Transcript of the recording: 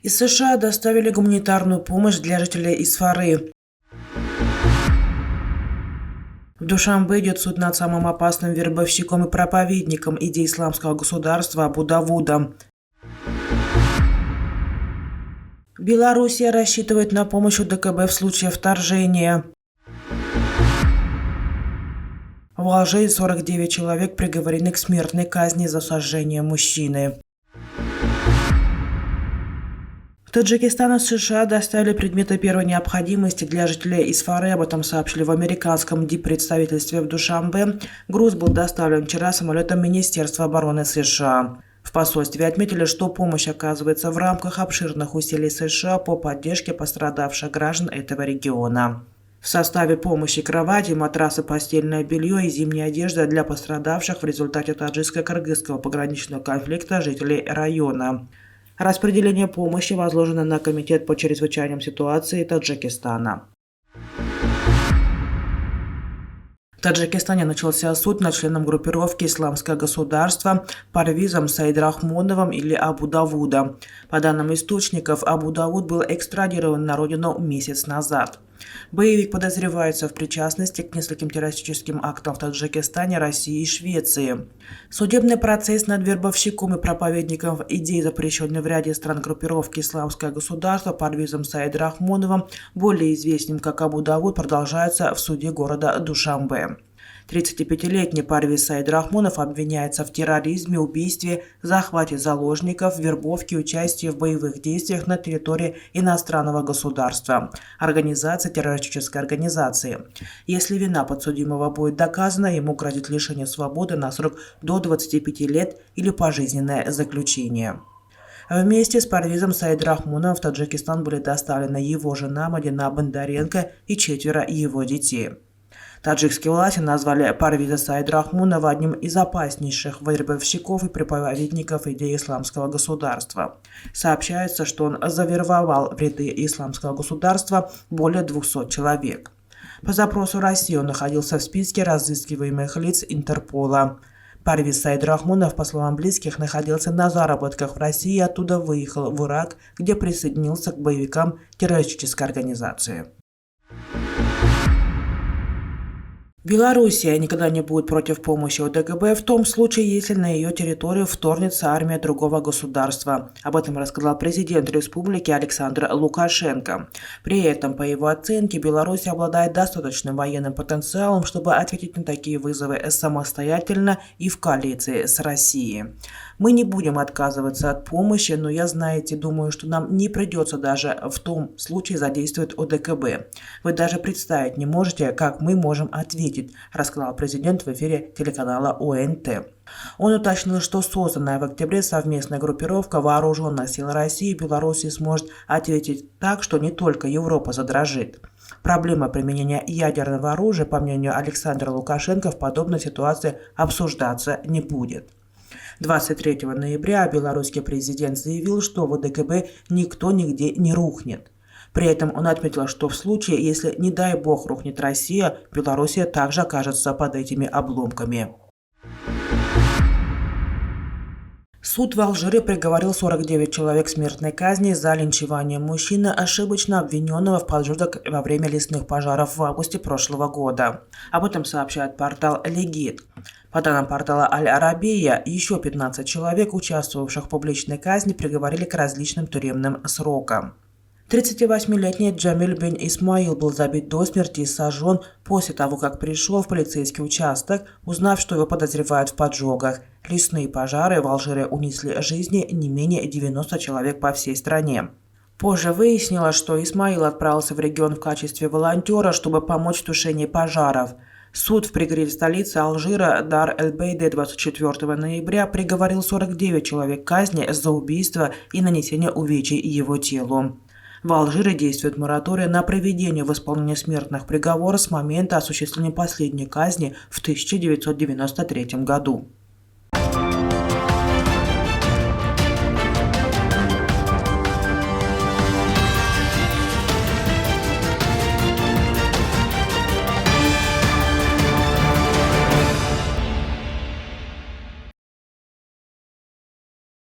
Из США доставили гуманитарную помощь для жителей Исфары. В Душанбе идет суд над самым опасным вербовщиком и проповедником идей исламского государства Абу Давуда. Белоруссия рассчитывает на помощь УДКБ в случае вторжения. В Алжире 49 человек приговорены к смертной казни за сожжение мужчины. В Таджикистан из США доставили предметы первой необходимости для жителей Исфары. Об этом сообщили в американском диппредставительстве в Душанбе. Груз был доставлен вчера самолетом Министерства обороны США. В посольстве отметили, что помощь оказывается в рамках обширных усилий США по поддержке пострадавших граждан этого региона. В составе помощи кровати, матрасы, постельное белье и зимняя одежда для пострадавших в результате таджикско-кыргызского пограничного конфликта жителей района. Распределение помощи возложено на Комитет по чрезвычайным ситуациям Таджикистана. В Таджикистане начался суд над членом группировки «Исламское государство» Парвизом Саидрахмоновым или Абу Давуда. По данным источников, Абу Давуд был экстрадирован на родину месяц назад. Боевик подозревается в причастности к нескольким террористическим актам в Таджикистане, России и Швеции. Судебный процесс над вербовщиком и проповедником идей, запрещенной в ряде стран группировки «Исламское государство» Парвизом Саидрахмоновым, более известным как Абу Давуд, продолжается в суде города Душанбе. 35-летний Парвиз Саидрахмонов обвиняется в терроризме, убийстве, захвате заложников, вербовке и участии в боевых действиях на территории иностранного государства, террористической организации. Если вина подсудимого будет доказана, ему грозит лишение свободы на срок до 25 лет или пожизненное заключение. Вместе с Парвизом Саидрахмоновым в Таджикистан были доставлены его жена Мадина Бондаренко и 4 его детей. Таджикские власти назвали Парвиза Саидрахмонова одним из опаснейших вербовщиков и проповедников идей исламского государства. Сообщается, что он завербовал в ряды исламского государства более 200 человек. По запросу России он находился в списке разыскиваемых лиц Интерпола. Парвиз Саидрахмонов, по словам близких, находился на заработках в России и оттуда выехал в Ирак, где присоединился к боевикам террористической организации. Белоруссия никогда не будет против помощи ОДКБ в том случае, если на ее территорию вторгнется армия другого государства. Об этом рассказал президент республики Александр Лукашенко. При этом, по его оценке, Беларусь обладает достаточным военным потенциалом, чтобы ответить на такие вызовы самостоятельно и в коалиции с Россией. Мы не будем отказываться от помощи, но я, думаю, что нам не придется даже в том случае задействовать ОДКБ. Вы даже представить не можете, как мы можем ответить, рассказал президент в эфире телеканала ОНТ. Он уточнил, что созданная в октябре совместная группировка вооруженных сил России и Беларуси сможет ответить так, что не только Европа задрожит. Проблема применения ядерного оружия, по мнению Александра Лукашенко, в подобной ситуации обсуждаться не будет. 23 ноября белорусский президент заявил, что в ОДКБ никто нигде не рухнет. При этом он отметил, что в случае, если, не дай бог, рухнет Россия, Белоруссия также окажется под этими обломками. Суд в Алжире приговорил 49 человек к смертной казни за линчевание мужчины, ошибочно обвиненного в поджогах во время лесных пожаров в августе прошлого года. Об этом сообщает портал Легит. По данным портала Аль-Арабия, еще 15 человек, участвовавших в публичной казни, приговорили к различным тюремным срокам. 38-летний Джамиль бен Исмаил был забит до смерти и сожжен после того, как пришел в полицейский участок, узнав, что его подозревают в поджогах. Лесные пожары в Алжире унесли жизни не менее 90 человек по всей стране. Позже выяснилось, что Исмаил отправился в регион в качестве волонтера, чтобы помочь в тушении пожаров. Суд в пригороде столицы Алжира Дар-эль-Бейде 24 ноября приговорил 49 человек к казни за убийство и нанесение увечий его телу. В Алжире действует мораторий на проведение в исполнении смертных приговоров с момента осуществления последней казни в 1993 году.